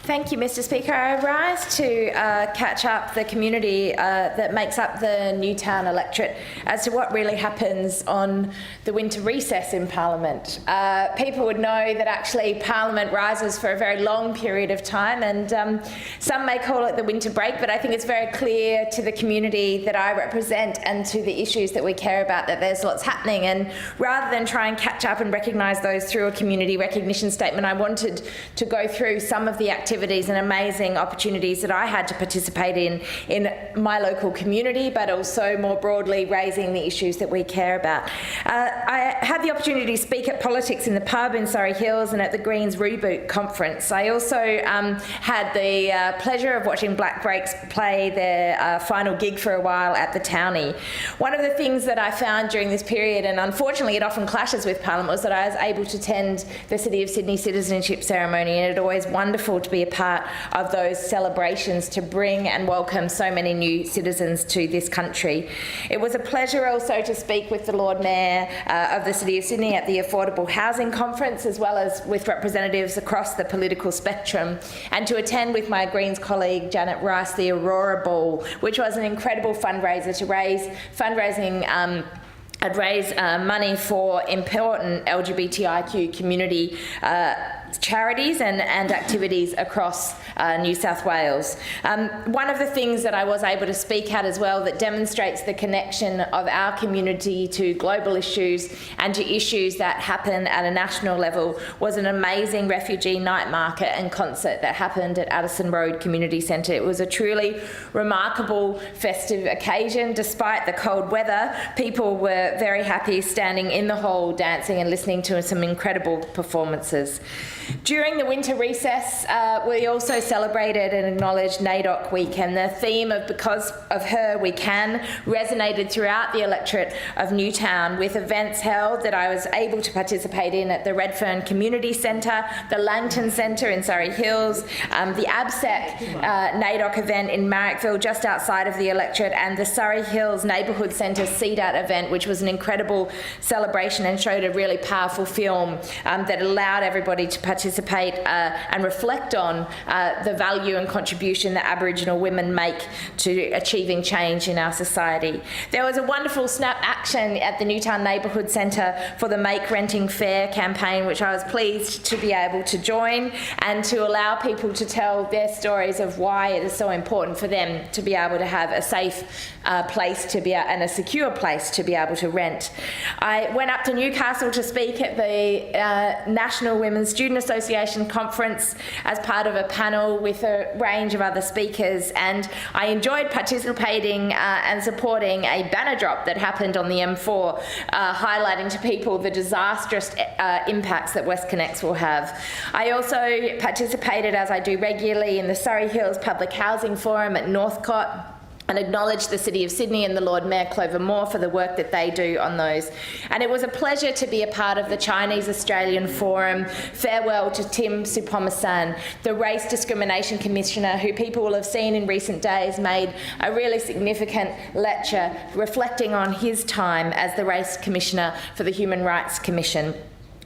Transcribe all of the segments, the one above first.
Thank you, Mr. Speaker. I rise to catch up the community that makes up the Newtown electorate as to what really happens on the winter recess in Parliament. People would know that actually Parliament rises for a very long period of time, and some may call it the winter break, but I think it's very clear to the community that I represent and to the issues that we care about that there's lots happening. And rather than try and catch up and recognise those through a community recognition statement, I wanted to go through some of the activities and amazing opportunities that I had to participate in my local community, but also more broadly raising the issues that we care about. I had the opportunity to speak at Politics in the Pub in Surrey Hills and at the Greens Reboot Conference. I also had the pleasure of watching Black Breaks play their final gig for a while at the Townie. One of the things that I found during this period, and unfortunately it often clashes with Parliament, was that I was able to attend the City of Sydney citizenship ceremony, and it's always wonderful to be a part of those celebrations to bring and welcome so many new citizens to this country. It was a pleasure also to speak with the Lord Mayor of the City of Sydney at the Affordable Housing Conference, as well as with representatives across the political spectrum, and to attend with my Greens colleague Janet Rice the Aurora Ball, which was an incredible fundraiser to raise money for important LGBTIQ community charities and activities across New South Wales. One of the things that I was able to speak at as well that demonstrates the connection of our community to global issues and to issues that happen at a national level was an amazing refugee night market and concert that happened at Addison Road Community Centre. It was a truly remarkable festive occasion. Despite the cold weather, people were very happy standing in the hall, dancing and listening to some incredible performances. During the winter recess, we also celebrated and acknowledged NAIDOC Week, and the theme of Because of Her We Can resonated throughout the electorate of Newtown, with events held that I was able to participate in at the Redfern Community Centre, the Langton Centre in Surrey Hills, the ABSEC NAIDOC event in Marrickville just outside of the electorate, and the Surrey Hills Neighbourhood Centre CDAT event, which was an incredible celebration and showed a really powerful film that allowed everybody to participate and reflect on the value and contribution that Aboriginal women make to achieving change in our society. There was a wonderful snap action at the Newtown Neighbourhood Centre for the Make Renting Fair campaign, which I was pleased to be able to join and to allow people to tell their stories of why it is so important for them to be able to have a safe place to be and a secure place to be able to rent. I went up to Newcastle to speak at the National Women's Student Association conference as part of a panel with a range of other speakers, and I enjoyed participating and supporting a banner drop that happened on the M4, highlighting to people the disastrous impacts that WestConnex will have. I also participated, as I do regularly, in the Surrey Hills Public Housing Forum at Northcote, and acknowledge the City of Sydney and the Lord Mayor Clover Moore for the work that they do on those. And it was a pleasure to be a part of the Chinese Australian Forum. Farewell to Tim Supomasan, the Race Discrimination Commissioner, who people will have seen in recent days made a really significant lecture reflecting on his time as the Race Commissioner for the Human Rights Commission.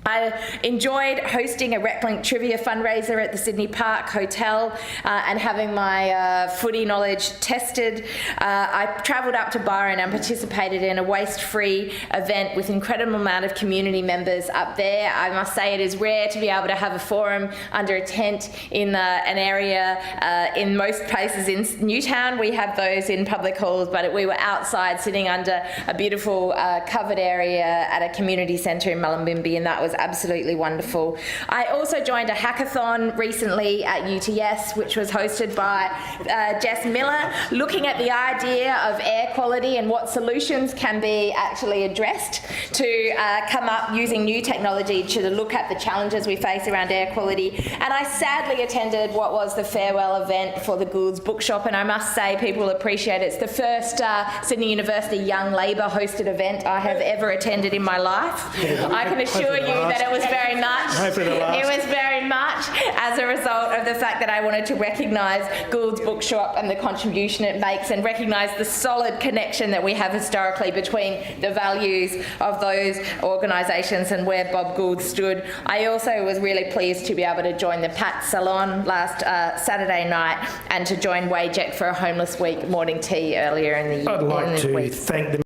I enjoyed hosting a RecLink trivia fundraiser at the Sydney Park Hotel and having my footy knowledge tested. I travelled up to Byron and participated in a waste-free event with an incredible amount of community members up there. I must say it is rare to be able to have a forum under a tent in an area. In most places in Newtown we have those in public halls, but we were outside sitting under a beautiful covered area at a community centre in Mullumbimby, and that was absolutely wonderful. I also joined a hackathon recently at UTS, which was hosted by Jess Miller, looking at the idea of air quality and what solutions can be actually addressed to come up using new technology to look at the challenges we face around air quality. And I sadly attended what was the farewell event for the Goulds Bookshop, and I must say people will appreciate it. It's the first Sydney University Young Labour hosted event I have ever attended in my life. I can assure you that it was very much. Hopefully the last. It was very much as a result of the fact that I wanted to recognise Gould's Bookshop and the contribution it makes, and recognise the solid connection that we have historically between the values of those organisations and where Bob Gould stood. I also was really pleased to be able to join the Pat Salon last Saturday night and to join WageEck for a Homeless Week morning tea earlier in the I'd like to week. thank the